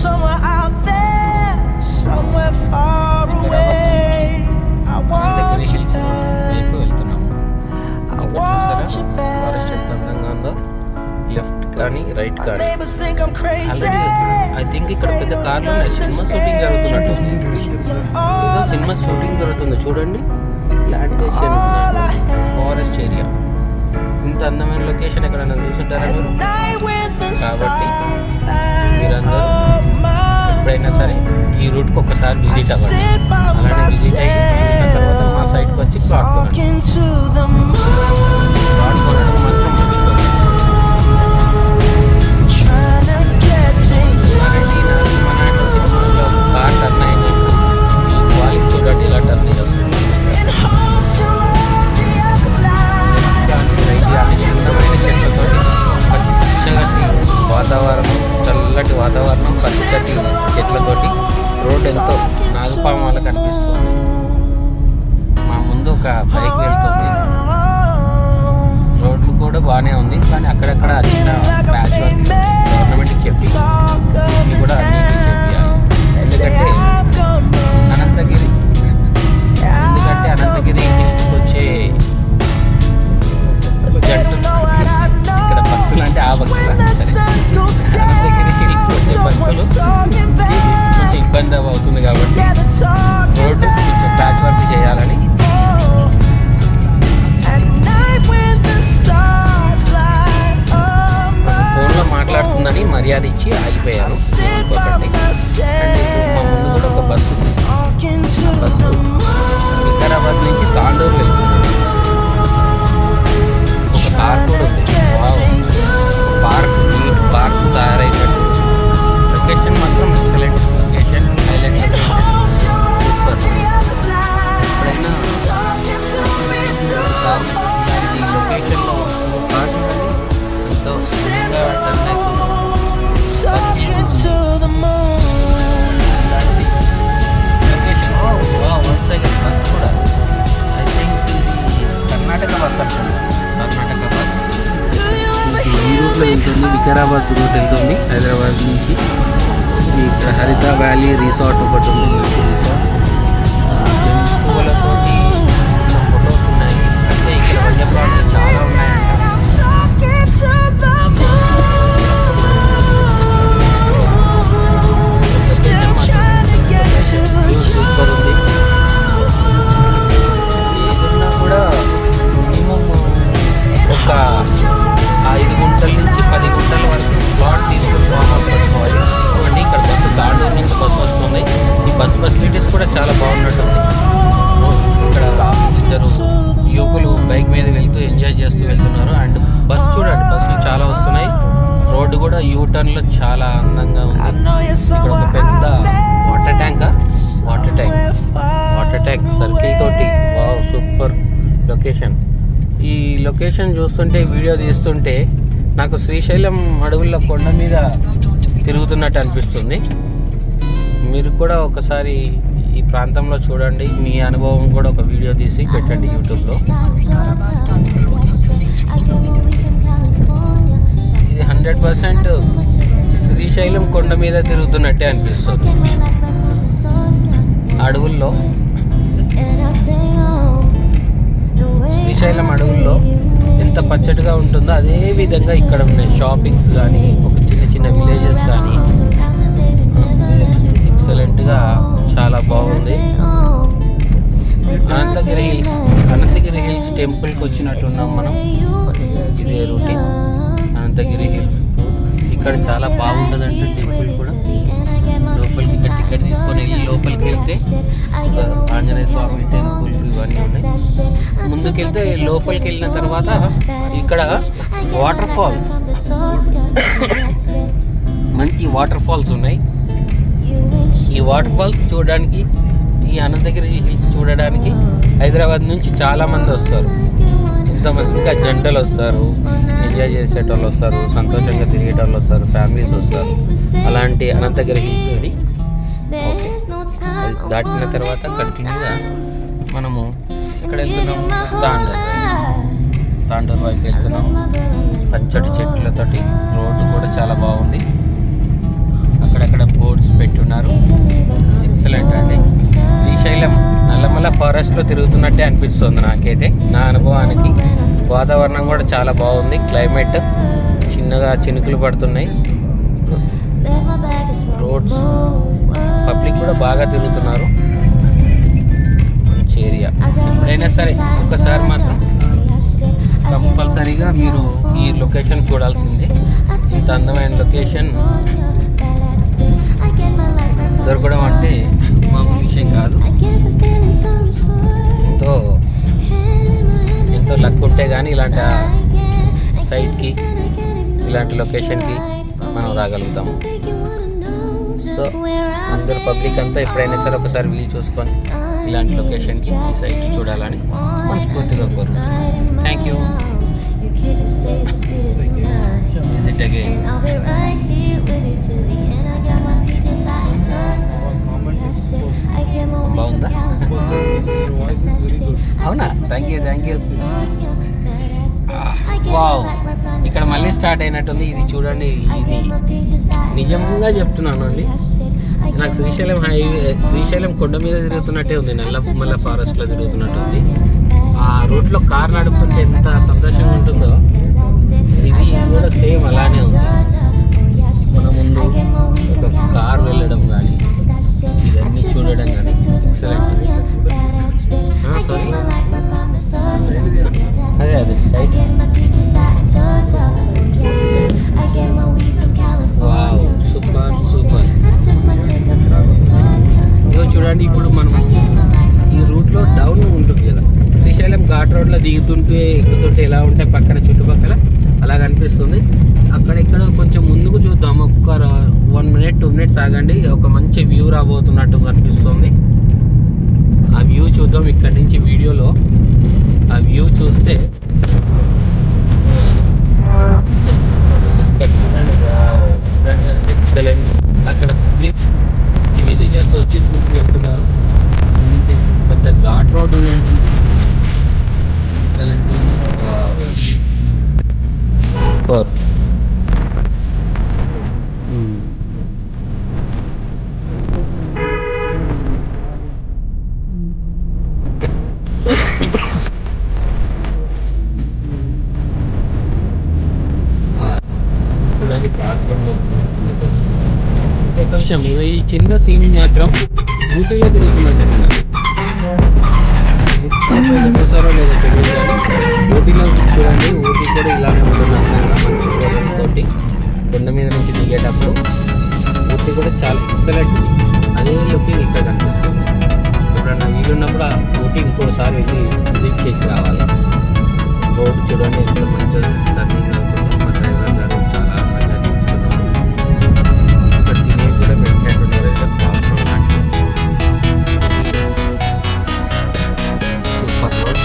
somewhere out there, somewhere far away. I want you back. I want you back. Left కానీ right కానీ Neighbors think I'm crazy. I think ఇక్కడ పెద్ద కార్లో cinema shooting జరుగుతున్నట్టు ఏదో cinema shooting జరుగుతుంది చూడండి. Plantation forest area. ఇంత అందమైన లొకేషన్ ఎక్కడైనా చూసుంటారా మీరు? కాబట్టి మీరందరూ ఎప్పుడైనా సరే ఈ రూట్కి ఒక్కసారి విజిట్ అవ్వండి. అలానే విజిట్ అయ్యి చూసిన తర్వాత మా సైడ్కి వచ్చి ప్లాట్ కొనండి. ప్లాట్ కొనడం మాత్రం మర్చిపోండి. సినిమాలో కార్ టర్న్ అయింది ఈ క్వాలిటీ చూడండి. ఇలా టర్న్ వస్తుంది. వాతావరణం చల్లటి వాతావరణం, పచ్చటి చెట్లతోటి రోడ్ ఎంతో నాగపామాల కనిపిస్తుంది. మా ముందు ఒక బైక్ వెళ్తుంది. రోడ్లు కూడా బాగానే ఉంది, కానీ అక్కడక్కడ చిన్న ప్యాచ్ వర్క్ గవర్నమెంట్కి చెప్పి ఇది కూడా అన్నిటికీ చెప్పాలి. ఎందుకంటే అనంతగిరి హిల్స్కి వచ్చే జంటలు ఇక్కడ భక్తులు అంటే ఆ భక్తులు సరే అనంతగిరి హిల్స్కి వచ్చే భక్తులు కొంచెం ఇబ్బంది అవుతుంది కాబట్టి రోడ్డు కొంచెం ప్యాచ్ వర్క్ చేయాలని ఫోన్లో మాట్లాడుతుందని మర్యాద ఇచ్చి ఆగిపోయాను. అనుకోకండి. అండ్ ఇప్పుడు మా ముందు కూడా ఒక బస్సు బస్సు వికారాబాద్ నుంచి తాండూరు వెళ్తుంది. ఒక కార్ కూడా ఉంది. పార్క్ నీట్ పార్క్ తయారైనట్టు. లొకేషన్ మాత్రం ఎక్సలెంట్ లొకేషన్. Highlight super. ఎప్పుడైనా ఈ లొకేషన్లో కార్ చూడండి ఎంతో సుందరంగా టర్న్ అవుతుంది. బస్ కూడా ఐ థింక్ కర్ణాటక బస్ అంటుంది. కర్ణాటక బస్ ఈ రూట్లో వెళ్తుంది. వికారాబాద్ రూట్ వెళ్తుంది హైదరాబాద్ నుంచి. ఇక్కడ హరిత వ్యాలీ రిసార్ట్ ఒకటి ఉంది. మంచి రిసార్ట్. పూలతోటి ఫొటోస్ ఉన్నాయి. అంటే ఇక్కడ వన్యప్రాణులు చాలా ఉన్నాయంట. సూపర్ ఉంది. ఏదన్నా కూడా మినిమం ఒక 5 గుంటల నుంచి 10 గుంటల వరకు ప్లాట్ తీసుకొని చూడండి. ఇక్కడ బస్సు తాండూరు నుంచి బస్సు వస్తుంది. ఈ బస్ ఫెసిలిటీస్ కూడా చాలా బాగున్నట్టుంది. ఇక్కడ ఇద్దరు యువకులు బైక్ మీద వెళ్తూ ఎంజాయ్ చేస్తూ వెళ్తున్నారు. అండ్ బస్ చూడండి, బస్సులు చాలా వస్తున్నాయి. రోడ్డు కూడా యూటర్న్లో చాలా అందంగా ఉంది. ఇక్కడ ఒక పెద్ద వాటర్ ట్యాంక్ సర్కిల్ తోటి. Wow super location. ఈ లొకేషన్ చూస్తుంటే వీడియో తీస్తుంటే నాకు శ్రీశైలం అడవుల్లో కొండ మీద తిరుగుతున్నట్టు అనిపిస్తుంది. మీరు కూడా ఒకసారి ఈ ప్రాంతంలో చూడండి. మీ అనుభవం కూడా ఒక వీడియో తీసి పెట్టండి యూట్యూబ్లో. ఇది 100% శ్రీశైలం కొండ మీద తిరుగుతున్నట్టే అనిపిస్తుంది. అడవుల్లో శ్రీశైలం అడవుల్లో ఎంత పచ్చటిగా ఉంటుందో అదే విధంగా ఇక్కడ ఉన్నాయి. షాపింగ్స్ కానీ ఒక చిన్న చిన్న విలేజెస్ కానీ ఎక్సలెంట్గా చాలా బాగుంది. అనంతగిరి హిల్స్ టెంపుల్కి వచ్చినట్టున్నాం మనం. ఇదే రూటీన్ అనంతగిరి హిల్స్. ఇక్కడ చాలా బాగుంటుందంటే టెంపుల్ కూడా. లోపలికి ఇక్కడ టికెట్ తీసుకొని వెళ్ళి లోపలికి వెళ్తే ఆంజనేయ స్వామి టెంపుల్ ఇవన్నీ ఉన్నాయి. ముందుకెళ్తే లోపలికి వెళ్ళిన తర్వాత ఇక్కడ వాటర్ ఫాల్స్, మంచి వాటర్ ఫాల్స్ ఉన్నాయి. ఈ వాటర్ ఫాల్స్ చూడడానికి, ఈ అనంతగిరి హిల్స్ చూడడానికి హైదరాబాద్ నుంచి చాలామంది వస్తారు. ఎంతమంది ఇంకా జంటలు వస్తారు, ఎంజాయ్ చేసేటోళ్ళు వస్తారు, సంతోషంగా తిరిగేటోళ్ళు వస్తారు, ఫ్యామిలీస్ వస్తారు. అలాంటి అనంతగిరి హిల్స్ అది ఓకే. అది దాటిన తర్వాత కంటిన్యూగా మనము ఎక్కడ వెళ్తున్నాము? తాండూరు వైపు వెళ్తున్నాము. పచ్చటి చెట్లతోటి రోడ్డు కూడా చాలా బాగుంది. అక్కడక్కడ బోర్డ్స్ నల్ల ఫారెస్ట్లో తిరుగుతున్నట్టే అనిపిస్తుంది నాకైతే, నా అనుభవానికి. వాతావరణం కూడా చాలా బాగుంది, క్లైమేట్ చిన్నగా చినుకులు పడుతున్నాయి. రోడ్స్, పబ్లిక్ కూడా బాగా తిరుగుతున్నారు. మంచి ఏరియా. ఎప్పుడైనా సరే ఒక్కసారి మాత్రం కంపల్సరీగా మీరు ఈ లొకేషన్ చూడాల్సిందే. ఇంత అందమైన లొకేషన్ దొరకడం అంటే మామూలు విషయం కాదు. ఎంతో లక్ ఉంటే కానీ ఇలాంటి సైట్కి, ఇలాంటి లొకేషన్కి మనం రాగలుగుతాము. సో అందరు పబ్లిక్ అంతా ఎప్పుడైనా సరే ఒకసారి వీలు చూసుకొని ఇలాంటి లొకేషన్కి, ఈ సైట్కి చూడాలని మనస్ఫూర్తిగా కోరుకుంటున్నాను. Thank you. Visit again. బాగుందా? అవునా? Thank you, thank you. Wow, ఇక్కడ మళ్ళీ స్టార్ట్ అయినట్టుంది. ఇది చూడండి, ఇది నిజంగా చెప్తున్నాను అండి, నాకు శ్రీశైలం శ్రీశైలం కొండ మీద తిరుగుతున్నట్టే ఉంది, నల్లమల్ల ఫారెస్ట్లో తిరుగుతున్నట్టు ఉంది. ఆ రూట్లో కార్ నడుపుతుంటే ఎంత సంతోషంగా ఉంటుందో, ఇది కూడా సేమ్ అలానే ఉంది. మన ముందు ఒక కార్ వెళ్ళడం కానీ, ఇవన్నీ చూడడం కానీ ఎక్సలెంట్. సారీ, అదే సైట్. Wow, super super. ఇదో చూడండి, ఇప్పుడు మనం ఈ రూట్లో డౌన్ ఉంటుంది కదా, శ్రీశైలం ఘాట్ రోడ్లో దిగుతుంటే ఎక్కుతుంటే ఎలా ఉంటాయి పక్కన చుట్టుపక్కల, అలా కనిపిస్తుంది. అక్కడెక్కడ కొంచెం ముందుకు చూద్దాం, ఒక్క 1 minute 2 minutes ఆగండి. ఒక మంచి వ్యూ రాబోతున్నట్టు కనిపిస్తుంది. ఆ వ్యూ చూద్దాం ఇక్కడ నుంచి వీడియోలో. ఆ వ్యూ చూస్తే అక్కడ విజిటర్స్ వచ్చి పెడుతున్నారు. పెద్ద ఘాట్ రోడ్ ఉంటుంది. ఒక విషయం, ఈ చిన్న సీన్ మాత్రం ఊటీలో తిరుగుతున్నట్టు చూసారో లేదో తెలియదు కానీ, ఊటీలో చూడండి, ఊటీ కూడా ఇలానే ఉంటుంది అందంగా. మంచి తోటి కొండ మీద నుంచి దిగేటప్పుడు ఊటీ కూడా చాలా ఎక్సలెంట్. అదే లొకేషన్ ఇక్కడ కనిపిస్తుంది. ఎప్పుడన్నా వీలున్నప్పుడు ఆ ఊటీ ఇంకోసారి వెళ్ళి విజిట్ చేసి రావాలి. రోడ్ చూడండి ఎంత మంచిగా టర్నింగ్ అవుతుందో. మా డ్రైవర్ గారు చాలా బాగా చెప్తున్నారు. ఇక్కడ తినే కూడా పెట్టినట్టున్నారు. Super road.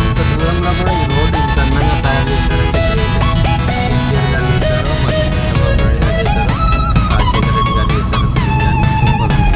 ఇంత దూరంలో కూడా ఈ రోడ్ ఇంత అందంగా తయారు చేశారంటే కేసీఆర్ గారు చేశారో, మరి చంద్రబాబు నాయుడు గారు చేశారో, రాజశేఖర రెడ్డి గారు చేశారో తెలియదు కానీ సూపర్ ఉంది.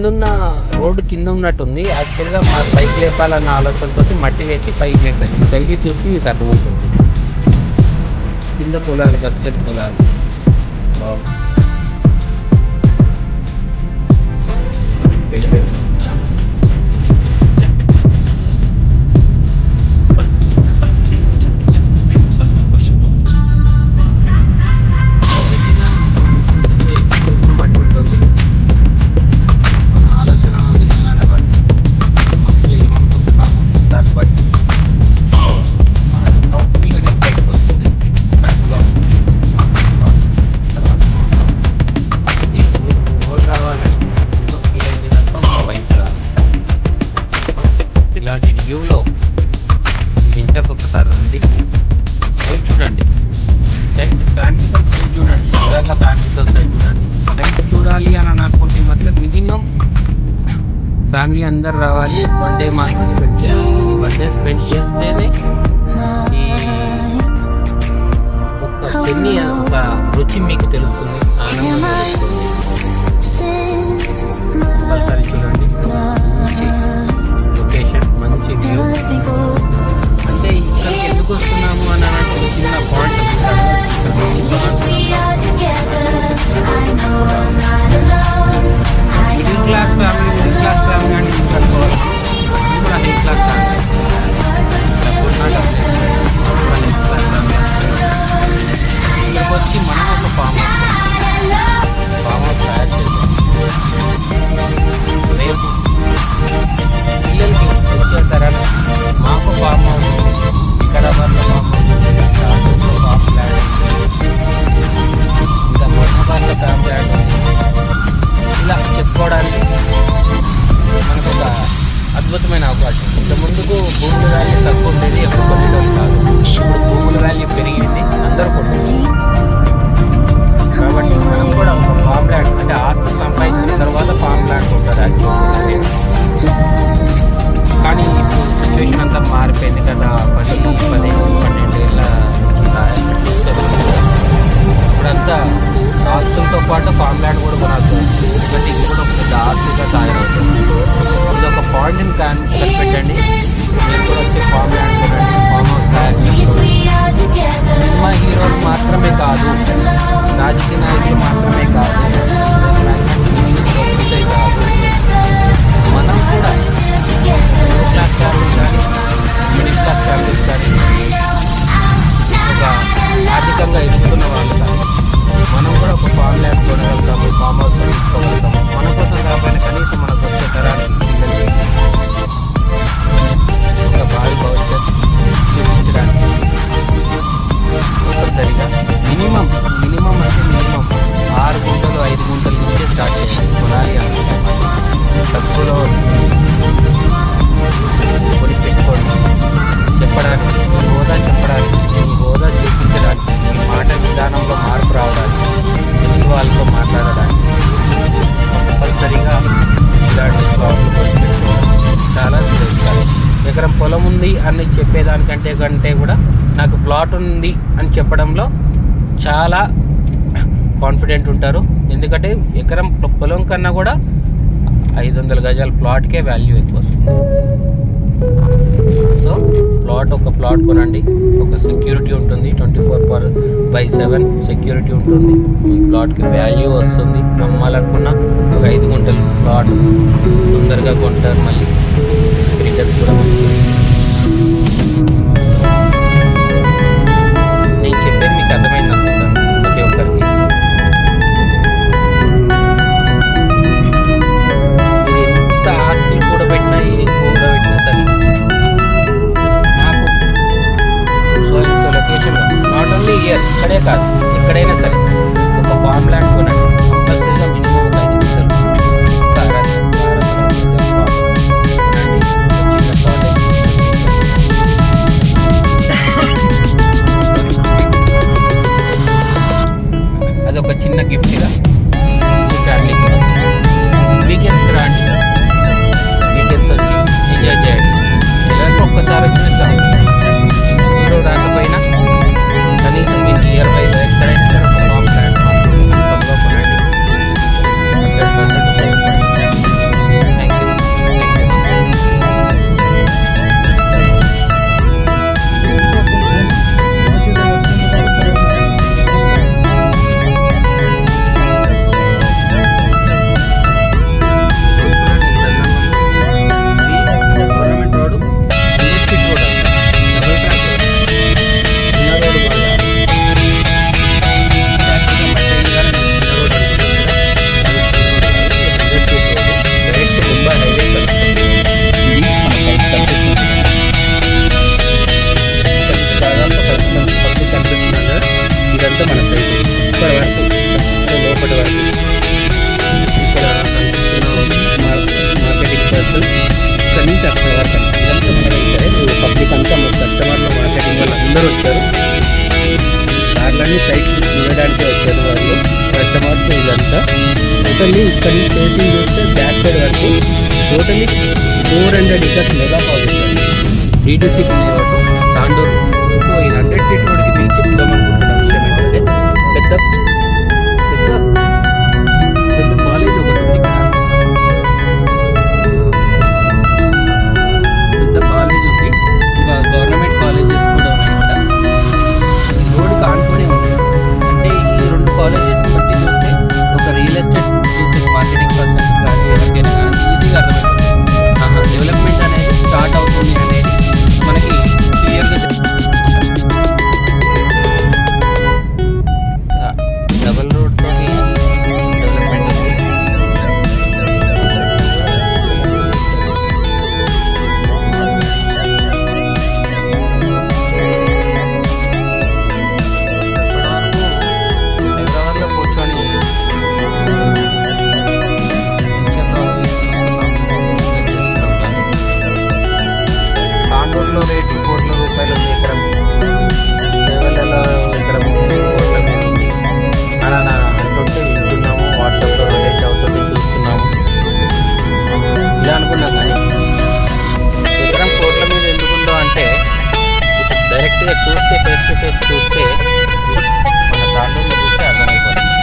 కిందున్న రోడ్డు కింద ఉన్నట్టుంది. యాక్చువల్గా మా పైకి లేపాలన్న ఆలోచనతో మట్టి వేసి పైకి లేపాలి. పైకి చూసి అర్థమవుతుంది. కింద పొలాలు, గచ్చటి పొలాలు బాగుంది. ఇలాంటి వ్యూలో వింటర్ ఒకసారి రండి. సైడ్ చూడండి, సైడ్ చూడండి, నిజంగా సైడ్ చూడండి. సైడ్ చూడాలి అని అనుకుంటే మాత్రం మినిమం ఫ్యామిలీ అందరు రావాలి. వన్ డే మాత్రం స్పెండ్ చేయాలి. వన్ డే స్పెండ్ చేస్తేనే ఈ ఒక చెన్ని ఒక రుచి మీకు తెలుస్తుంది, ఆనందం తెలుస్తుంది. ఒకసారి చూడండి, మంచి లొకేషన్, మంచి వ్యూ. అంటే ఇక్కడికి ఎందుకు వస్తున్నాము అని అంటే చిన్న పాయింట్ మిడిల్ క్లాస్ ఫ్యామిలీ అంటే కనుక్కోవాలి. అది కూడా హై క్లాస్ ఫ్యామిలీ, ఇక్కడికి వచ్చి మనం ఒక ఫామ్ హౌస్ తయారు చేస్తాం. రేపు పిల్లలకి వచ్చే తరాలు మాకు ఫామ్ హౌస్, వికారాబాద్లో ఫామ్ హౌస్, రాజూర్లో ఫామ్ ల్యాండ్, ఇంకా మొహబాద్లో ఫామ్ ల్యాండ్, ఇలా చెప్పుకోవడానికి మనకు ఒక అద్భుతమైన అవకాశం. ఇంత ముందుకు భూముల వాల్యూ తక్కువ ఉండేది, ఎప్పుడు కొట్టేటోళ్ళు కాదు. ఇప్పుడు భూముల వాల్యూ పెరిగింది, అందరూ కొట్టుకుంటారు. కాబట్టి మనం కూడా ఒక ఫామ్ ల్యాండ్ అంటే ఆస్తి సంపాదించిన తర్వాత ఫామ్ ల్యాండ్ ఉంటుంది యాక్చువల్లీ. కానీ ఇప్పుడు సిచ్యువేషన్ అంతా మారిపోయింది కదా. 10-12 ఏళ్ళ ఇప్పుడంతా ఆస్తులతో పాటు ఫామ్ ల్యాండ్ కూడా కొనాల్సి వస్తుంది. ఎందుకంటే ఇది కూడా ఒక పెద్ద ఆస్తిగా తయారవుతుంది. ఇది ఒక పాయింట్ని కనిపెట్టండి. మీరు కూడా వచ్చి ఫామ్ ల్యాండ్ కొనండి, ఫామ్ హౌస్ తయారు చేసుకోండి. సినిమా హీరోలు మాత్రమే కాదు, రాజకీయ నాయకులు మాత్రమే కాదు, కాదు, మనం కూడా మిడిల్ క్లాస్ ఫ్యామిలీస్ కానీ మిడిల్ క్లాస్ ఫ్యామిలీస్ కానీ ఒక ఆర్థికంగా ఎదుగుతున్న వాళ్ళు కానీ మనం కూడా ఒక ఫామ్ ల్యాండ్ కొనగలుగుతాము, ఫామ్ హౌస్ తీసుకోగలుగుతాము. మన కోసం కాకపోయినా కనీసం మనకు వచ్చే తరానికి ఒక భావి భవిష్యత్ చూపించడానికి తప్పనిసరిగా మినిమం అంటే మినిమం 6 గుంటలు 5 గుంటల నుంచే స్టార్ట్ చేయాలి. కొనాలి అనుకుంటాం తక్కువలో కొని పెట్టుకోండి. చెప్పడానికి మీ హోదా చెప్పడానికి, మీ హోదా చూపించడానికి, మీ మాట విధానంలో మార్పు రావడానికి, ఎదుటి వాళ్ళతో మాట్లాడడానికి తప్పనిసరిగా ఇలాంటి షాపులు కొని పెట్టుకోవడం చాలా శ్రేష్టాలు. ఎకరం పొలం ఉంది అని చెప్పేదానికంటే కూడా నాకు ప్లాట్ ఉంది అని చెప్పడంలో చాలా కాన్ఫిడెంట్ ఉంటారు. ఎందుకంటే ఎకరం పొలం కన్నా కూడా 500 గజాల ప్లాట్కే వాల్యూ ఎక్కువ వస్తుంది. సో ఒక ప్లాట్ కొనండి. ఒక సెక్యూరిటీ ఉంటుంది, 24/7 సెక్యూరిటీ ఉంటుంది. మీ ప్లాట్కి వాల్యూ వస్తుంది. అమ్మాలనుకున్న ఒక 5 గుంటల ప్లాట్ తొందరగా కొంటారు. మళ్ళీ రిటర్న్స్ కూడా నేను చెప్పేది మీకు అర్థమైంది అనుకుంటాను ప్రతి ఒక్కరికి. మీరు ఎంత ఆస్తులు కూడబెట్టినా ఏం కూడబెట్టినా సరే నాకు సో లొకేషన్లో నాట్ ఓన్లీ ఇయర్ ఇక్కడే కాదు ఎక్కడైనా సరే ఒక ఫామ్ ల్యాండ్ కొనండి. కంపల్సరీగా మినిమం ఒక 5 గుంటలు అందరూ వచ్చారు. కార్లన్నీ సైట్లు చూడడానికి వచ్చారు వాళ్ళు కస్టమర్స్. ఇదంతా టోటల్లీ ఇక్కడ నుంచి ఫేసింగ్ చూస్తే బ్యాక్ సైడ్ వరకు టోటల్లీ 400 acres మెగా ప్రాజెక్ట్ అండి. D2C తాండూరు. సో ఈ 100 feet రోడ్కి మీకు చెప్తామనుకుంటున్న విషయం ఏంటంటే పెద్ద కాలేజ్ ఒకటి ఉంది ఇక్కడ. పెద్ద కాలేజ్ ఉంది, ఇంకా గవర్నమెంట్ కాలేజెస్ కూడా ఉన్నాయి ఇక్కడ. ఈ రోడ్డుకి ఆనుకొని ఉన్నాయి. అంటే ఈ 2 కాలేజెస్ బట్టి చూస్తే ఒక రియల్ ఎస్టేట్ చేసే మార్కెటింగ్ పర్సన్స్ కానీ ఎవరికైనా కానీ ఈజీగా అర్థమవుతుంది. డెవలప్మెంట్ అనేది స్టార్ట్ అవుతుంది అనేది మనకి క్లియర్గా డబల్ రోడ్తో డెవలప్మెంట్ ఉంది. హైదరాబాద్లో కూర్చొని తాండూరులో రేటు ₹1 కోట్ల ఉంది ఎకరం, సేవలలో ఎకరం 3 కోట్ల మీద ఉంది అని అంటుంటే వింటున్నాము. వాట్సాప్లో రొటేట్ అవుతుంటే చూస్తున్నాము. ఇలా అనుకున్నాం కానీ ఎకరం కోట్ల మీద ఎందుకుందో అంటే డైరెక్ట్గా చూస్తే ఫేస్ టు ఫేస్ చూస్తే మన తాండూరులో చూస్తే అర్థమైపోతుంది.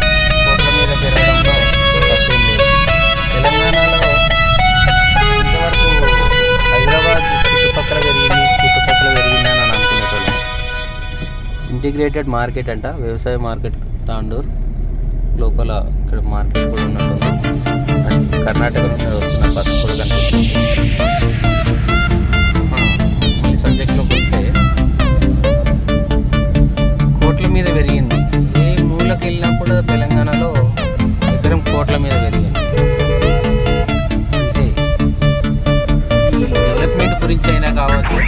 కోట్ల మీద పెరగడంలో తప్పేం లేదు. తెలంగాణలో ఇంతవరకు హైదరాబాద్ చుట్టుపక్కల పెరిగిందని అని అనుకునేటోళ్ళం. ఇంటిగ్రేటెడ్ మార్కెట్ అంట, వ్యవసాయ మార్కెట్ తాండూర్ లోపల ఇక్కడ మార్కెట్ కూడా ఉన్నట్టుంది. కర్ణాటక నుంచి వస్తున్న బస్సు కూడా కనిపిస్తుంది. ఈ సబ్జెక్ట్లోకి వస్తే కోట్ల మీద పెరిగింది. ఏ మూలకి వెళ్ళినా కూడా తెలంగాణలో ఎకరం కోట్ల మీద పెరిగింది. అంటే ఈ డెవలప్మెంట్ గురించి అయినా కావచ్చు,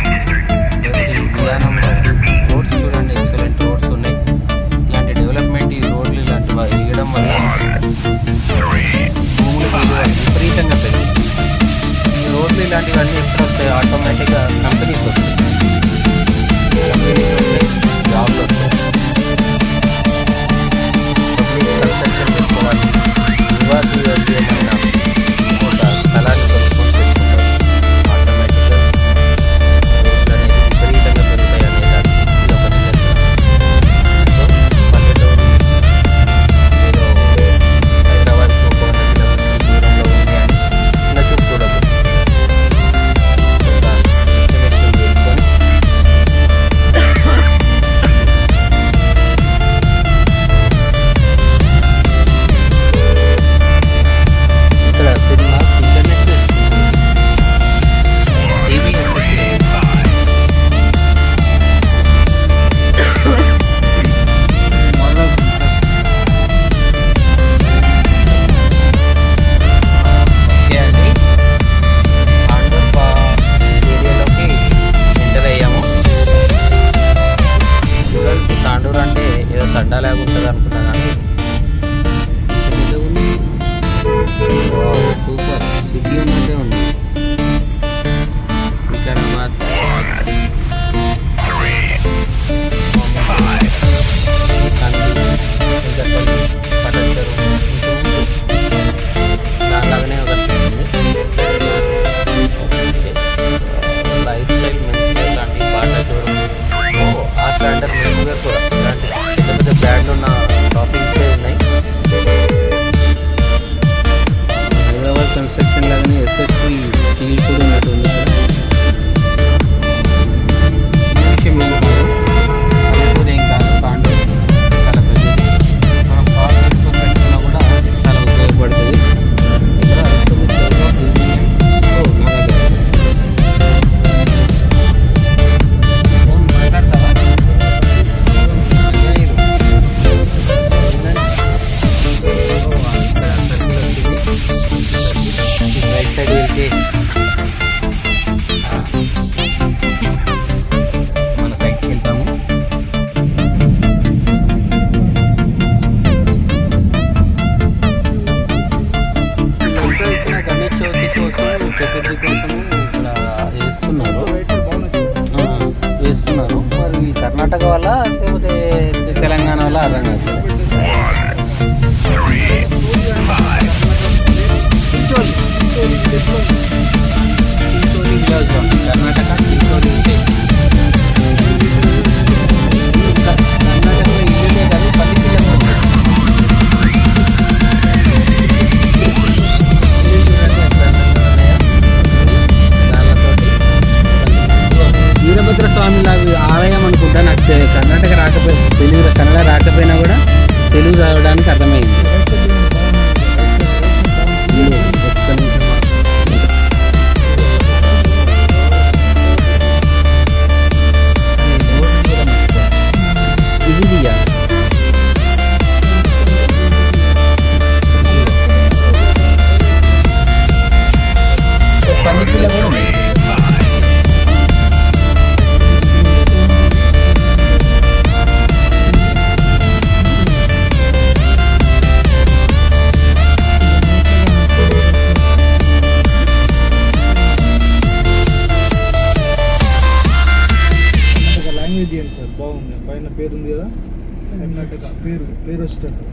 విధానంలో రోడ్స్ చూడండి, ఎక్సలెంట్ రోడ్స్ ఉన్నాయి. ఇలాంటి డెవలప్మెంట్, ఈ రోడ్లు ఇలాంటివి వేయడం వల్ల భూముల విలువ విపరీతంగా పెరిగింది. ఈ రోడ్లు ఇలాంటివన్నీ ఎప్పుడు వస్తాయి? ఆటోమేటిక్గా కంపెనీస్ వస్తాయి. కంపెనీస్ వస్తాయి, జాబ్లు వస్తాయి. పబ్లిక్ కన్స్ట్రక్షన్ చేసుకోవాలి, నివాసి ఏమైనా ఒక స్థలాన్ని కొనుక్కొని పెట్టుకుంటారు. ఆటోమేటిక్గా రోడ్లు అనేది విపరీతంగా పెరుగుతాయి అనే దానికి ఇది ఒక నిదర్శనం. సో పల్లెటూరు ఏదో హైదరాబాద్కు 100 కిలోమీటర్ల దూరంలో ఉంది అని చిన్న చూపు చూడదు. ఒక ఎస్టిమేషన్ చేసుకొని ఇక్కడ సినిమా ఇంటర్నేషనల్ ఓకే అండి. తాండూర్ ఏరియాలోకి ఎంటర్ అయ్యాము. చూడండి, తాండూరు అంటే ఏదో తండాలాగా ఉంటుంది అనుకున్నా కానీ ఏదో ఉంది. సూపర్ సిటీ ఉన్నట్టే ఉంది. వికారాబాద్, పటంచెరు దానిలాగానే ఒక ఉంది. లైఫ్ స్టైల్ మెన్స్ లాంటి బాటా చూడడం, ఆ స్టాండర్డ్ మెన్స్వేర్ కూడా ఇలాంటి పెద్ద పెద్ద బ్రాండ్లు ఉన్న షాపింగ్సే ఉన్నాయి. హైదరాబాద్ కన్స్ట్రక్షన్ లాగానే ఎస్ఎస్వి స్టీల్ కూడా ఉన్నట్టుంది ఇక్కడ. ఈ విషయం ఏం కాదు, పల్లెటూరు ఏం కాదు, తాండూరు చాలా పెద్దది. మనం కార్ తీసుకొని పెట్టుకున్నా కూడా చాలా ఉపయోగపడుతుంది. ఇక్కడ మాట్లాడతావా? రైట్ సైడ్ వెళ్తే మన సైడ్కి వెళ్తాము. ఇంకా ఇక్కడ గణేష్ చవితి కోసం, చతుర్థి కోసం ఇక్కడ వేస్తున్నారు. మరి ఈ కర్ణాటక కర్ణాటక వల్ల లేకపోతే తెలంగాణ వల్ల అర్థం కాదు. కర్ణాటక కర్ణాటకలో ఇల్లులే కాదు పల్లి పిల్లలు వీరభద్ర స్వామి లాగా ఆలయం అనుకుంటా. నాకు కర్ణాటక రాకపోయినా తెలుగు కన్నడ రాకపోయినా కూడా తెలుగు చదవడానికి అర్థమైంది. ఇది పల్లి పిల్ల కూడా ఉంది. సార్ బాగుంది. పైన పేరు ఉంది కదా, కర్ణాటక పేరు వచ్చేటట్టు.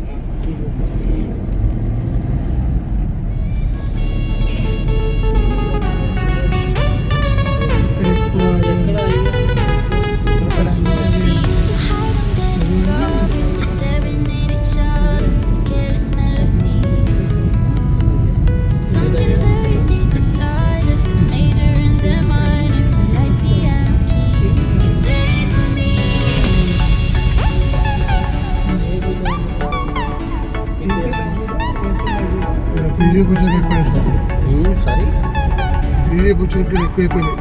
సారీ బీజేపీ చోట్ల ఎక్కువైపోయినాయి.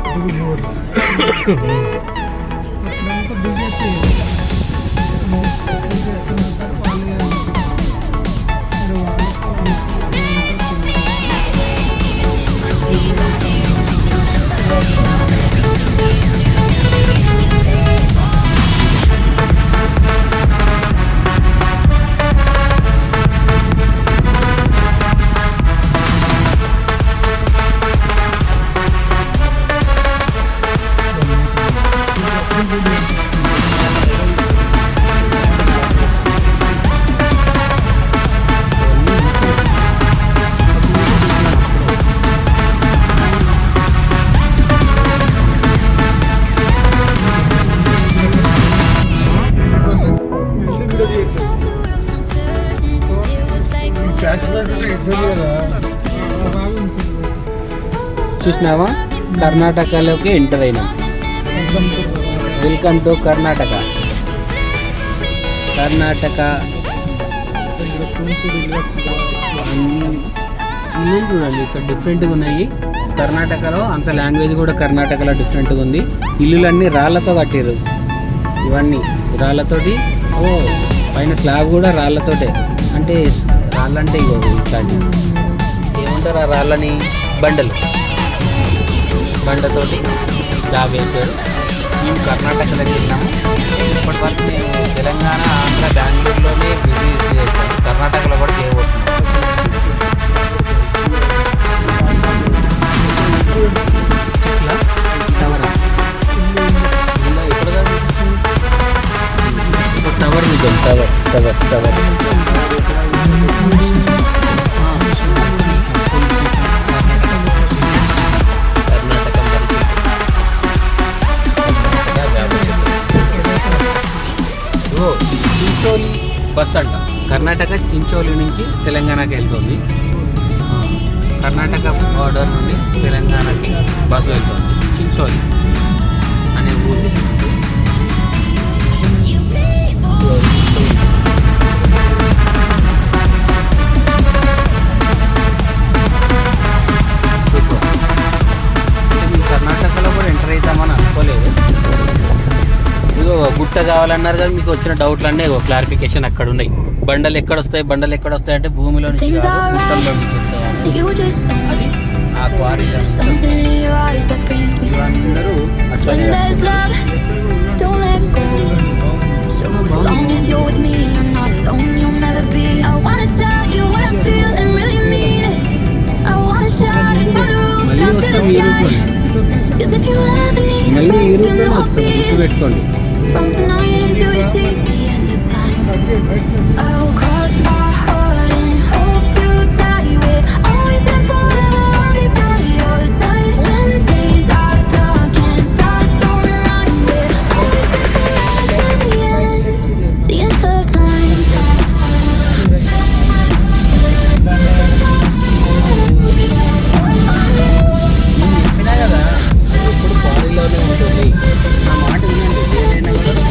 చూసినావా, కర్ణాటకలోకి ఎంటర్ అయినాం. Welcome to Karnataka. ఇల్లు చూడండి ఇక్కడ డిఫరెంట్గా ఉన్నాయి. కర్ణాటకలో అంత లాంగ్వేజ్ కూడా కర్ణాటకలో డిఫరెంట్గా ఉంది. ఇల్లులన్నీ రాళ్ళతో కట్టారు. ఇవన్నీ రాళ్ళతోటి. పైన స్లాబ్ కూడా రాళ్ళతోటే. అంటే రాళ్ళంటే ఇగో ఇట్లాంటి ఏమంటారు ఆ రాళ్ళని, బండతోటి స్లాబ్ వేశారు. మేము కర్ణాటకలోకి వెళ్ళినాము. ఇప్పటి వరకు మేము తెలంగాణ, ఆంధ్ర, బెంగళూరులోనే విజిట్ చేసాము. కర్ణాటకలో కూడా చేయబోతున్నాం. టవర్ మీద టవర్ చించోలి బస్ అంట. కర్ణాటక చించోలి నుంచి తెలంగాణకి వెళ్తుంది. కర్ణాటక బార్డర్ నుండి తెలంగాణకి బస్సు వెళ్తుంది. చించోలి అనే ఊరు. కర్ణాటకలో కూడా ఎంటర్ అవుతామని అనుకోలేదు. ఇదిగో గుట్ట కావాలన్నారు కదా, మీకు వచ్చిన డౌట్లు అన్నీ క్లారిఫికేషన్ అక్కడ ఉన్నాయి. బండలు ఎక్కడ వస్తాయి అంటే భూమిలో నుంచి గుట్టల్లో నుంచి వస్తాయి. అది ఆ క్వారీ. అందరూ మళ్ళీ ఈ రూట్లో వస్తాం. గుర్తు పెట్టుకోండి. From tonight until we see the end of time, I'll cross my heart and hope to die with. Always and forever I'll be by your side. When days are dark and stars don't light with. Always and forever till the end of time. చెప్పినా కదా అది ఎప్పుడు బాడీలోనే ఉంటుంది. నా మాట వినండి, ఏదైనా కూడా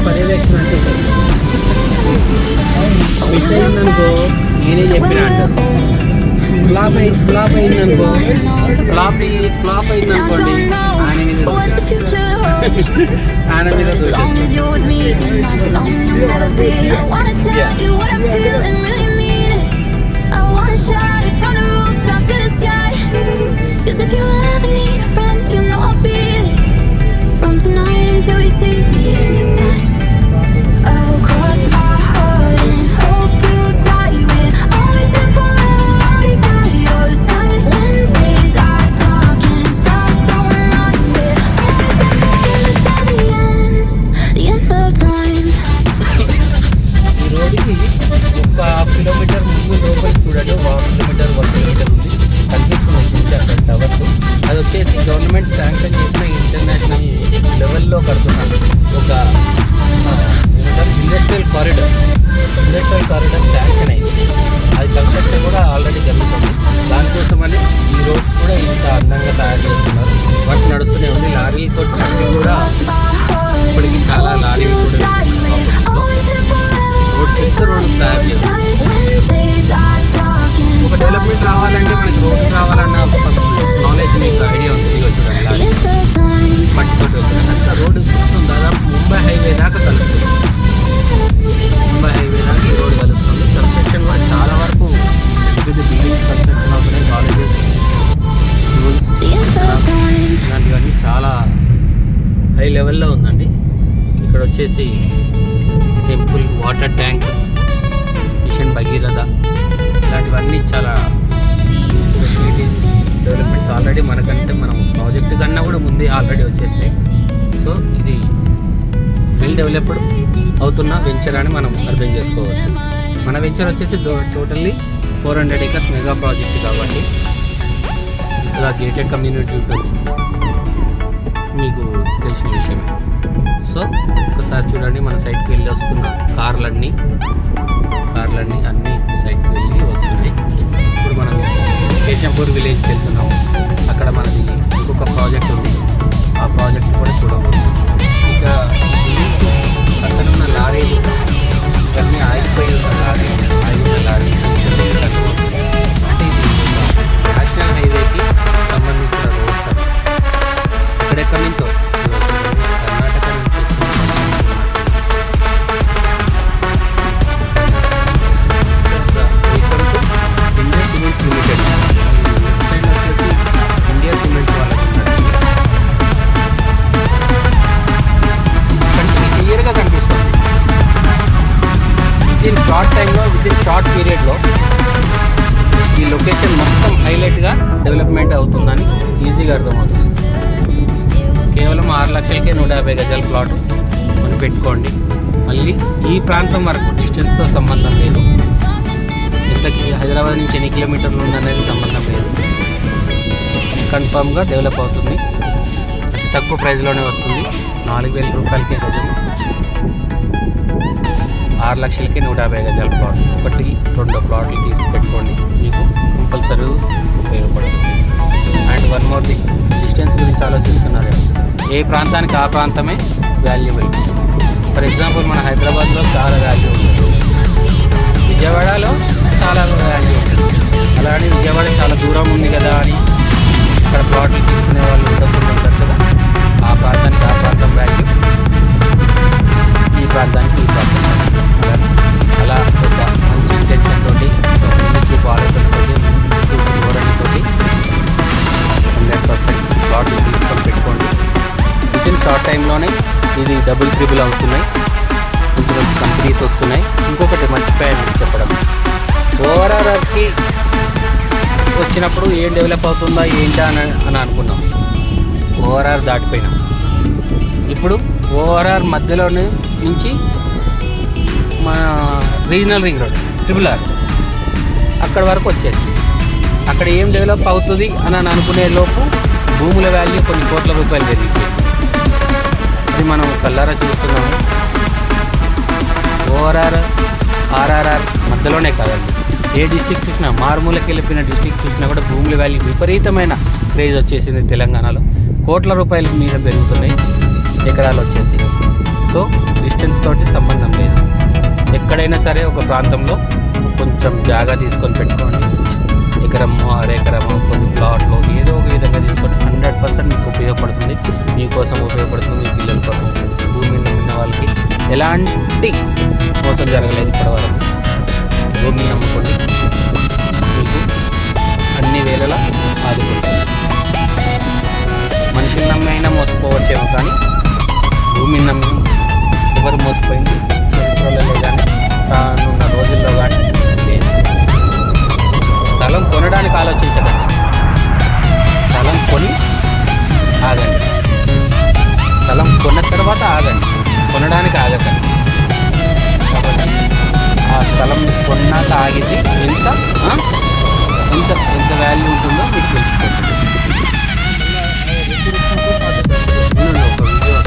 పర్యవేక్షణ మిస్ అయిందనుకో నేనే చెప్పిన అంటారు. ఫ్లాప్ అయిందనుకో ఫ్లాప్ అయిందనుకోండి ఆయన మీద ఆయన మీద As long as you're with me and not alone, you'll never be. I wanna tell you what I feel and really mean it. I wanna shout it from the rooftops to the sky. 'Cause if you ever need a friend, you know I'll be it. From tonight until we see the end of time, I'll cross my heart and hope to die with. Always and forever I'll be by your side. When days are dark and stars don't light with. Always and forever till the end of time. ఈ రోడ్డుకి ఒక half kilometre ముందు లోపలికి చూడండి, ఒక half kilometre 1 kilometre ఉంది కనిపిస్తుంది అక్కడ టవర్స్. అది వచ్చేసి గవర్నమెంట్ శాంక్షన్ చేసిన ఇంటర్నేషనల్ లెవెల్లో కడుతున్నారు ఒక ఇండస్ట్రియల్ కారిడార్ శాంక్షన్ అయింది. అది కన్స్ట్రక్షన్ కూడా ఆల్రెడీ జరుగుతుంది. దానికోసమని ఈ రోడ్స్ కూడా ఇంత అందంగా తయారు చేస్తున్నారు. వర్క్ నడుస్తూనే ఉంది. లారీలతో ట్రాఫిక్ కూడా ఇప్పటికీ చాలా లారీలు కూడా రోడ్ పెద్ద రోడ్డు తయారు చేస్తారు. ఒక డెవలప్మెంట్ రావాలంటే మనకి రోడ్డు రావాలన్న నాలెడ్జ్ మీకు ఐడియా ఉంది. చూడండి మట్టితోటి వస్తుంది అంత రోడ్డు చూస్తుంది. దాదాపు ముంబై హైవే దాకా కలుస్తుంది. ముంబై హైవే దాకా ఈ రోడ్డు కలుస్తుంది. కన్స్ట్రక్షన్ కూడా చాలా వరకు పెద్ద బిల్డింగ్స్ కన్స్ట్రక్షన్ అవుతున్నాయి. కాలేజెస్, స్కూల్స్ ఇలాంటివన్నీ చాలా హై లెవెల్లో ఉందండి. ఇక్కడ వచ్చేసి temple, water tank, mission Bhagiratha ఇలాంటివన్నీ చాలా ఫెసిలిటీస్ డెవలప్మెంట్స్ ఆల్రెడీ మనకంటే మనం ప్రాజెక్ట్ కన్నా కూడా ముందే ఆల్రెడీ వచ్చేసినాయి. సో ఇది వెల్ డెవలప్డ్ అవుతున్న వెంచర్ అని మనం అర్థం చేసుకోవచ్చు. మన వెంచర్ వచ్చేసి టోటల్లీ 400 acres మెగా ప్రాజెక్ట్ కాబట్టి ఇలా గేటెడ్ కమ్యూనిటీ ఉంటుంది, మీకు తెలిసిన విషయమే. సో ఒకసారి చూడండి, మన సైట్కి వెళ్ళి వస్తున్న కార్లన్నీ అన్నీ సైట్కి వెళ్ళి వస్తున్నాయి. ఇప్పుడు మనం కేశంపూర్ విలేజ్కి వెళ్తున్నాం. అక్కడ మనది ఇంకొక ప్రాజెక్ట్ ఉంది. ఆ ప్రాజెక్ట్ కూడా చూడబోతున్నాం. ఇక అక్కడ ఉన్న లారీలు ఇవన్నీ ఆగిపోయి ఉన్న లారీ అంటే ఇది నేషనల్ హైవేకి సంబంధించిన రోడ్స్ అవి. ఇక్కడెక్కడి నుంచో కర్ణాటక నుంచి India cements limited India cement వాళ్ళకి క్లియర్గా కనిపిస్తుంది. వితిన్ షార్ట్ టైంలో, వితిన్ షార్ట్ పీరియడ్లో ఈ లొకేషన్ మొత్తం హైలైట్గా డెవలప్మెంట్ అవుతుందని ఈజీగా అర్థమవుతుంది. కేవలం 6 లక్షలకే 150 గజాల ప్లాట్ కొని పెట్టుకోండి. మళ్ళీ ఈ ప్రాంతం వరకు డిస్టెన్స్తో సంబంధం లేదు. ఇంతకీ హైదరాబాద్ నుంచి ఎన్ని కిలోమీటర్లు ఉందనేది సంబంధం లేదు. కన్ఫామ్గా డెవలప్ అవుతుంది. అతి తక్కువ ప్రైస్లోనే వస్తుంది. 4,000 రూపాయలకే గజం, 6 లక్షలకి 150 గజాల ప్లాట్. 1-2 ప్లాట్లు తీసి పెట్టుకోండి, మీకు కంపల్సరీ ఉపయోగపడుతుంది. And one more thing, distance గురించి ఆలోచిస్తున్నారు. ఏ ప్రాంతానికి ఆ ప్రాంతమే వాల్యుబుల్. ఫర్ ఎగ్జాంపుల్ మన హైదరాబాద్లో చాలా వాల్యూ ఉంటుంది, విజయవాడలో చాలా వాల్యూ ఉంటుంది. అలా అని విజయవాడ చాలా దూరం ఉంది కదా అని అక్కడ ప్లాట్లు తీసుకునే వాళ్ళు ఉండకుండా ఉంటారు కదా, ఆ ప్రాంతానికి ఆ ప్రాంతం వాల్యూ, ఈ ప్రాంతానికి ఈ ప్రాంతం అలా అలా ఒక మంచి ఇంటెన్షన్ తోటి, ఒక చూపు ఆలోచనతోటి, చూపు ధోరణితో 100% ప్లాట్లు తీసుకొని పెట్టుకోండి. వితిన్ షార్ట్ టైంలోనే ఇది డబుల్ ట్రిపుల్ అవుతున్నాయి, ఇన్సూరెన్స్ కంపెనీస్ వస్తున్నాయి. ఇంకొకటి మర్చిపోయాను చెప్పడం, ఓవరాల్కి వచ్చినప్పుడు ఏం డెవలప్ అవుతుందా ఏంటా అని అనుకున్నాం. ఓవరాల్ దాటిపోయినాం. ఇప్పుడు ఓవరాల్ మధ్యలో నుంచి మన రీజనల్ రింగ్ రోడ్ RRR అక్కడ వరకు వచ్చేసి అక్కడ ఏం డెవలప్ అవుతుంది అని అనుకునే లోపు భూముల వాల్యూ కొన్ని కోట్ల రూపాయలు పెరిగిపోయింది. అది మనం కల్లారా చూస్తున్నాము. ఓవరాల్ RRR మధ్యలోనే కాదండి, ఏ డిస్ట్రిక్ట్ చూసినా, మారుమూలకి వెళ్ళిపోయిన డిస్ట్రిక్ట్ చూసినా కూడా భూముల వాల్యూ విపరీతమైన క్రేజ్ వచ్చేసింది తెలంగాణలో. కోట్ల రూపాయల మీద పెరుగుతున్నాయి ఎకరాలు వచ్చేసి. సో డిస్టెన్స్ తోటి సంబంధం లేదు. ఎక్కడైనా సరే ఒక ప్రాంతంలో కొంచెం జాగా తీసుకొని పెట్టుకోండి, ఎకరమో అరెకరమో కొన్ని ప్లాట్లో ఏదో ఒక విధంగా తీసుకొని 100% మీకు ఉపయోగపడుతుంది, మీకోసం ఉపయోగపడుతుంది, మీ పిల్లల కోసం. భూమిని నమ్మిన వాళ్ళకి ఎలాంటి మోసం జరగలేదు ఇప్పటివరకు. భూమిని నమ్ముకోండి, మీకు అన్ని వేళలా ఆదుకుంటాయి. మనిషిని నమ్మి అయినా మోసపోవచ్చేమో, కానీ భూమిని నమ్మి ఎవరు మోసపోయింది చరిత్రలలో కానీ రానున్న రోజుల్లో కానీ లేదు. స్థలం కొనడానికి ఆలోచించకండి, స్థలం కొని ఆగండి. స్థలం కొన్న తర్వాత ఆగండి, కొనడానికి ఆగకండి. కాబట్టి ఆ స్థలం కొన్నాక ఆగితే ఎంత వాల్యూ ఉంటుందో మీకు తెలుసుకోండి. ఒక వీడియో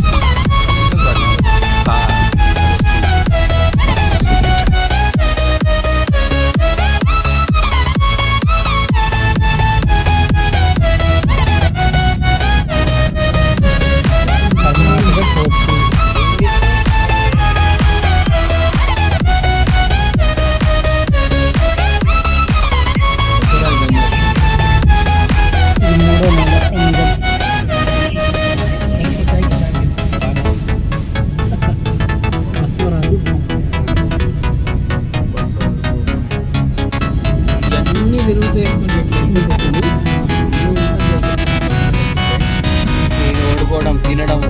తినడం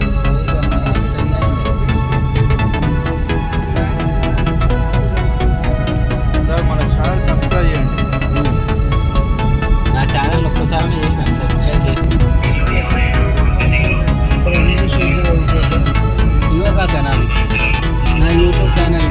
సార్ మన ఛానల్ సబ్స్క్రైబ్ చేయండి. నా ఛానల్ ఒక్కసారి చేసిన సబ్స్క్రైబ్ చేసి యువక ఛానల్, నా యూట్యూబ్ ఛానల్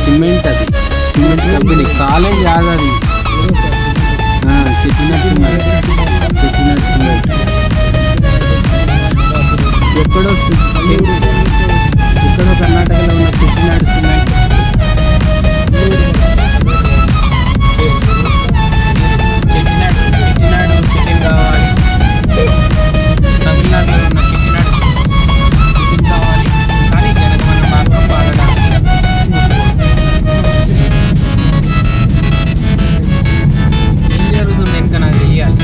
సిమెంట్, అది సిమెంట్ కంపెనీ కాలేజ్ కాదు అది, చెట్టినట్ సిమెంట్. ఎక్కడో కర్ణాటకలో ఉన్న చెట్టినాడు సిమెంట్. చెట్టినాడు చికెన్ కావాలి, తమిళనాడులో ఉన్న చెట్టినాడు చికెన్ కావాలి, కానీ జనగణమన మాత్రం వాడడానికి ఏం జరుగుతుంది ఇంకా నాకు తెలియాలి.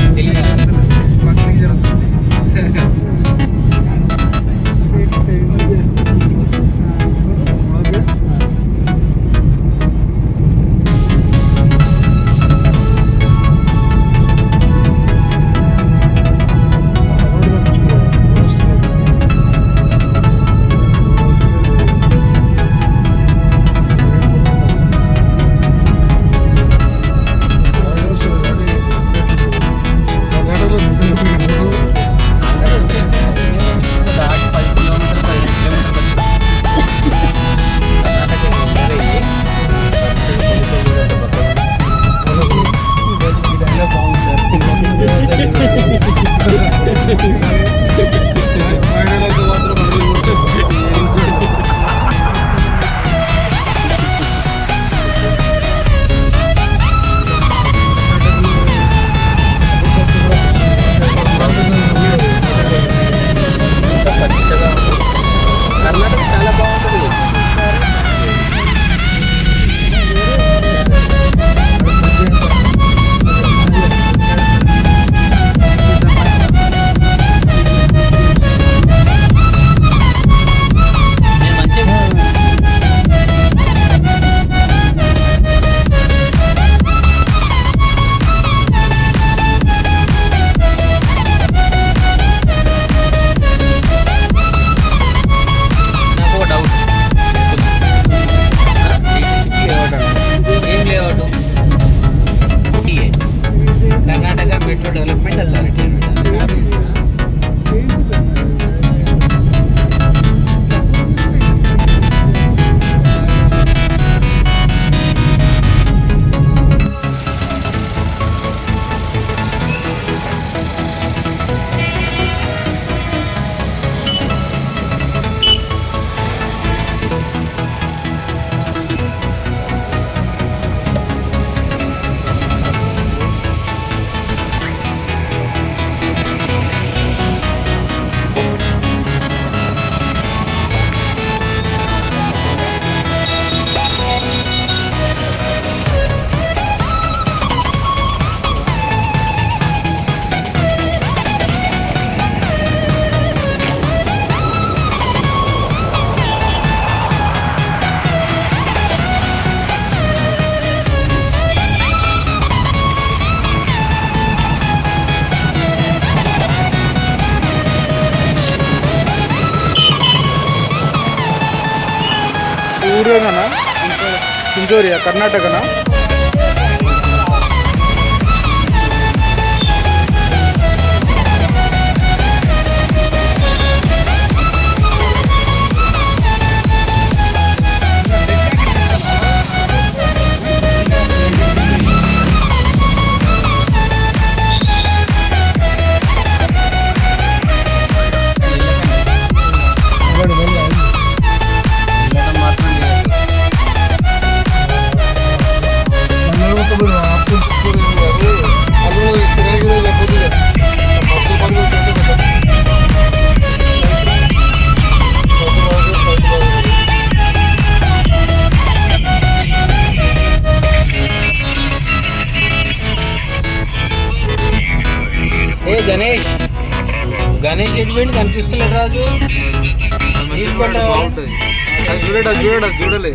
మహిళలకు మాత్రం మనల్ని పచ్చగా ఉంది. కర్ణాటక చాలా బాగుంటుంది. నేను మంచిగా నాకు ఒక డౌట్. ఏం layout Karnataka metro development authority అనమాట. ఊరేనా చించోరియా కర్ణాటకనా? వెళ్ళడం మాత్రం లేదు. ఏ గణేష్ గణేష్ ఎటువంటి కనిపిస్తలేదు రాజు. తీసుకుంటా బాగుంటుంది. చూడలే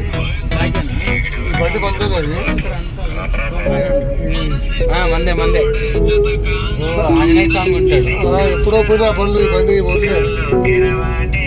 బండి పండుగ మందే మందే. ఓ, ఆంజనేయ స్వామి ఉంటాడు. ఎప్పుడో పోయినా బండ్లు ఈ బండి పోతున్నాయి.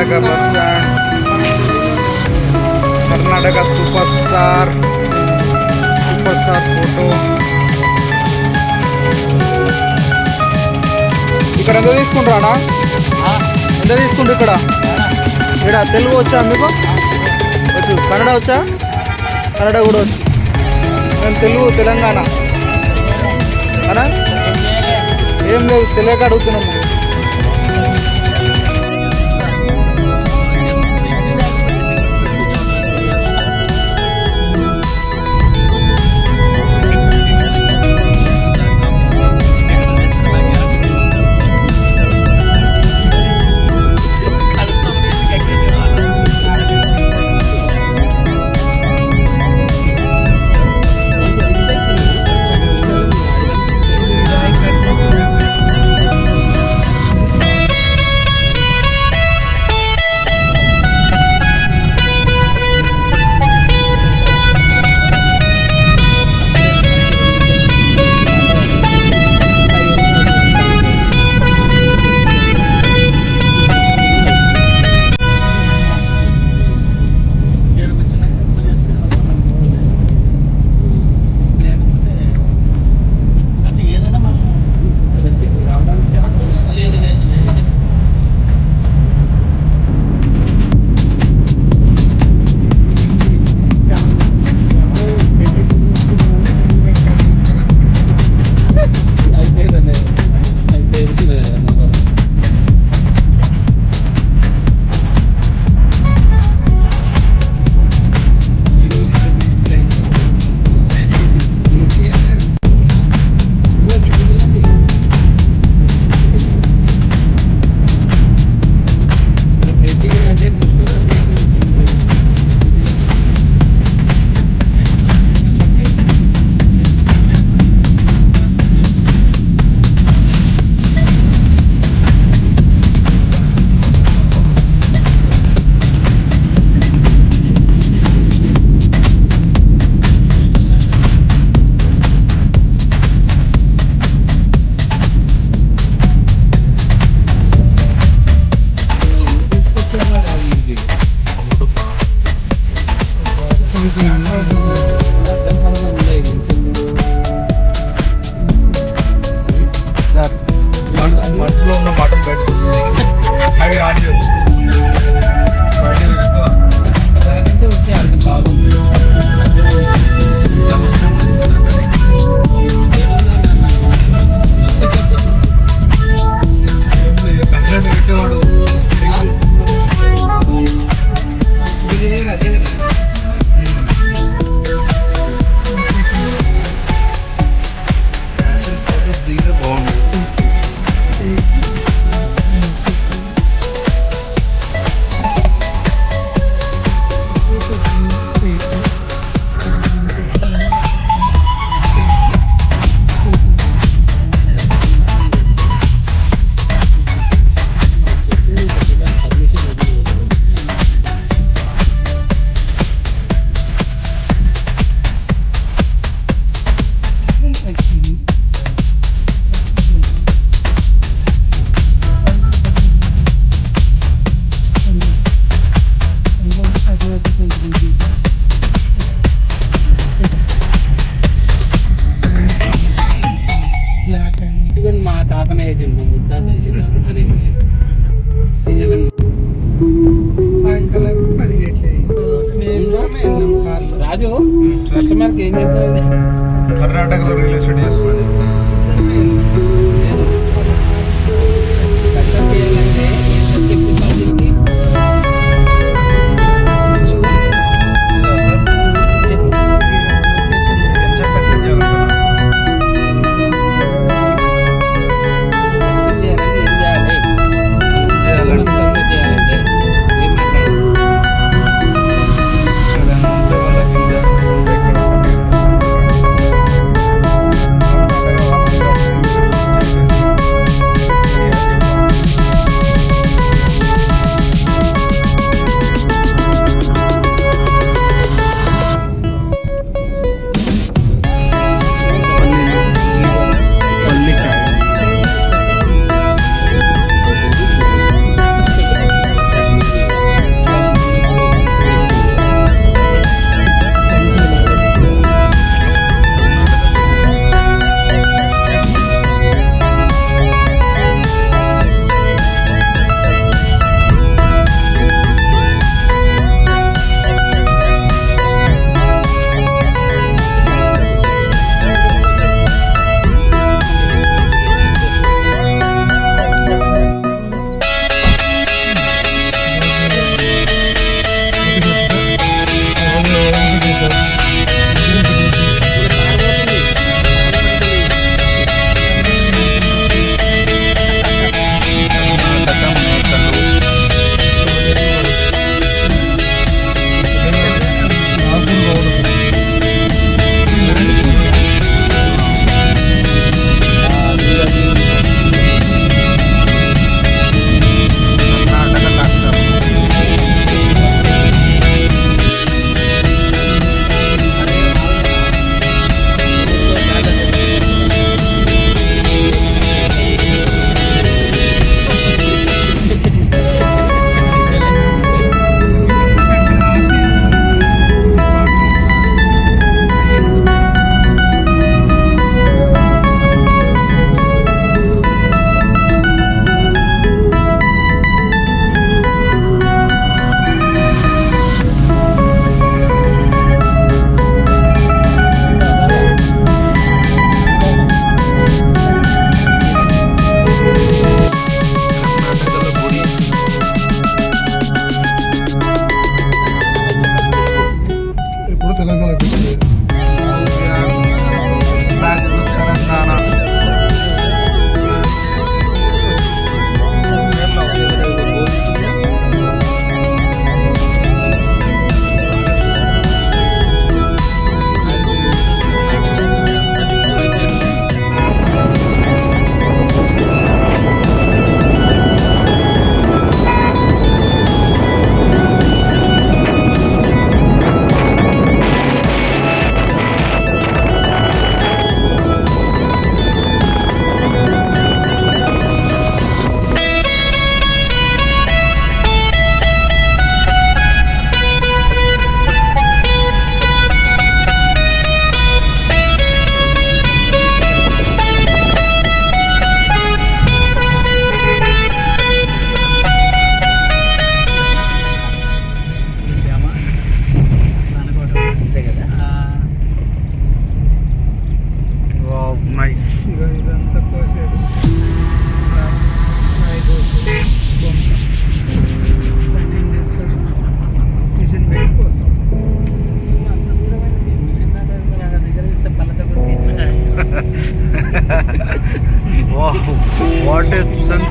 Karnataka bus stand, Karnataka super star photo. ఇక్కడ ఎంత తీసుకుంటారా? ఎంత తీసుకుంటారు ఇక్కడ? ఇక్కడ తెలుగు వచ్చా మీకు? వచ్చు. కన్నడ వచ్చా? కన్నడ కూడా వచ్చు. నేను తెలుగు తెలంగాణ అనా ఏం లేదు, తెలియక అడుగుతున్నాము. మనసులో ఉన్న మటన్ బయటకు వస్తుంది. అవి ఆడియో కంప్లైంట్ పెట్టేవాడు. మా తాతనే వేసింది, ముద్ద వేసింది అని రాజు కస్టమర్కి ఏం చెప్తుంది? కర్ణాటకలో రియల్ ఎస్టేట్ చేస్తున్నాను. సక్సెస్ చేయాలంటే Karnataka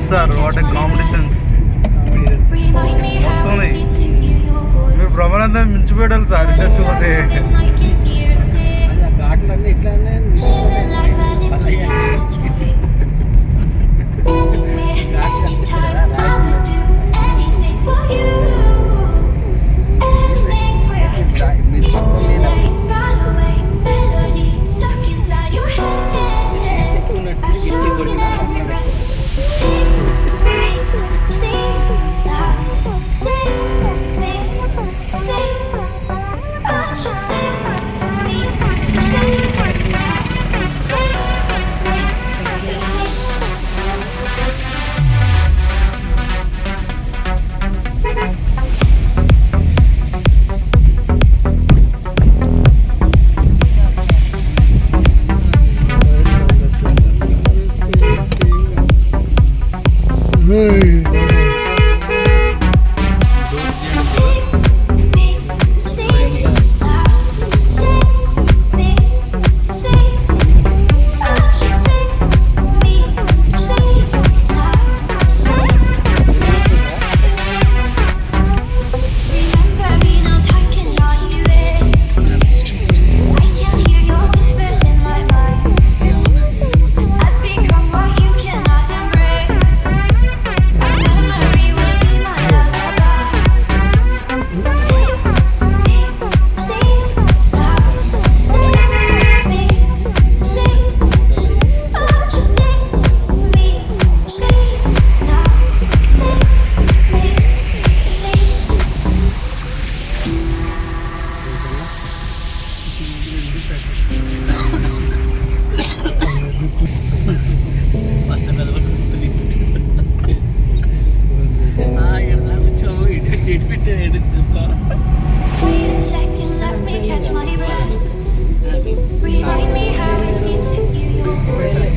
sir what comedy sense. Remind me how వస్తుంది. it feels to hear your voice. మీరు ప్రభానందం మించిపోయాలి సార్ ఇంట్రెస్ట్ పోతే. And I can hear a thing. ఘాట్లన్నీ ఇట్లానే Living life as if we had a choice. Anywhere, anytime, I would do anything for you. Anything for you. Yesterday got away. Melody stuck inside your head. I soak in every breath. Sing me, sing now. Sing me, sing. Oh, just sing me, sing now. Sing me, sing. Wait a second, let me catch my breath. Remind me how it feels to hear your voice.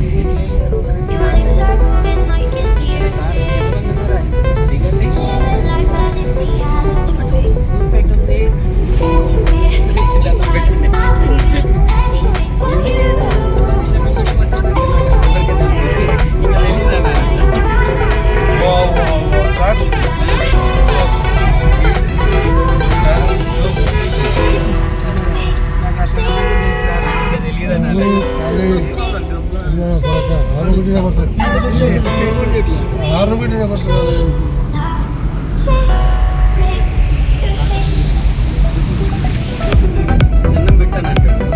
Your lips are moving, I can hear it. Living life as if we had a choice. Anywhere, anytime, I would do anything for you. Anything for you. Yesterday got away. అన్నం పెట్టానంటాడు.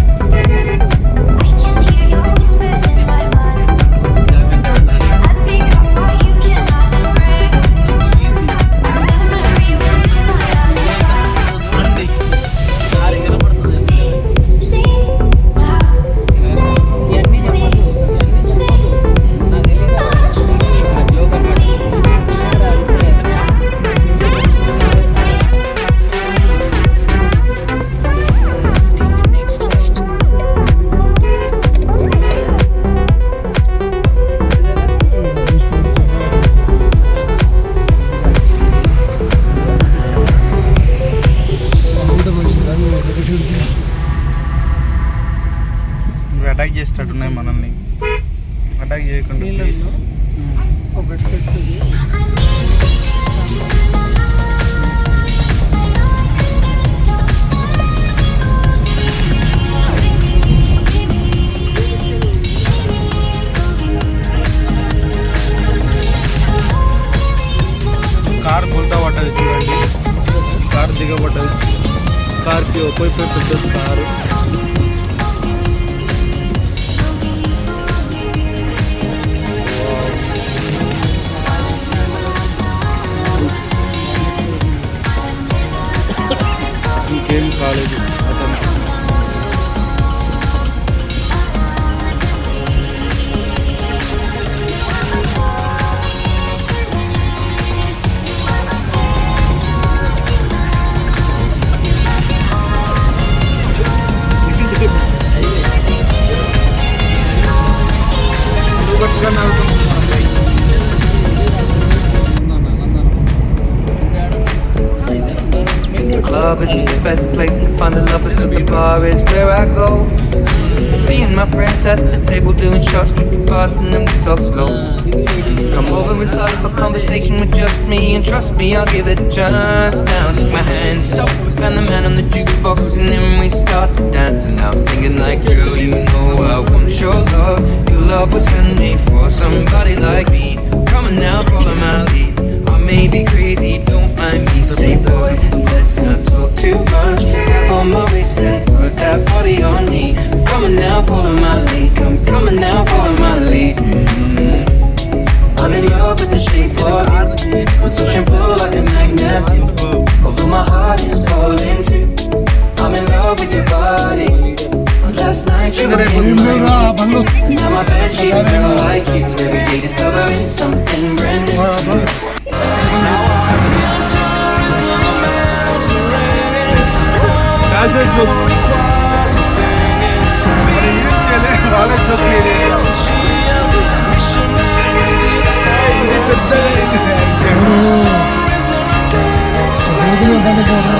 I can hear your whispers in my mind. I've become what you cannot embrace. Our memory will be my alibi. Sing now, sing me, sing. Oh, just sing me, sing now, sing నువ్వు attack చేసేటట్టున్నాయి మనల్ని. Attack చేయకుండా please. Car బోల్తా పడ్డది చూడండి. Car దిగబడ్డది. Scorpio పోయి పెద్ద car. ఇంకేం కాలేదు అతను. గట్టిగా నవ్వుతుంది. club isn't the best place to find a lover, so the bar is where I go. Me and my friends at the table doing shots, drinking fast and then we talk slow. Come over and start up a conversation with just me, and trust me, I'll give it a chance. Now take my hand, stop, and the man on the jukebox, and then we start to dance. And I'm singing like, girl, you know I want your love. Your love was handmade for somebody like me. Come on now, follow my lead. I may be crazy, don't mind me. Say, boy, let's not talk too much. Grab on my waist and put that body on me. Come on now, follow my lead. Come coming now, follow my lead. I'm in love with the shape of you. Push and pull like a magnet. Although my heart is falling too. I'm in love with your body. Last night you were in my room. Now my bed sheets smell like you. Every day discovering something brand new. పెద్ద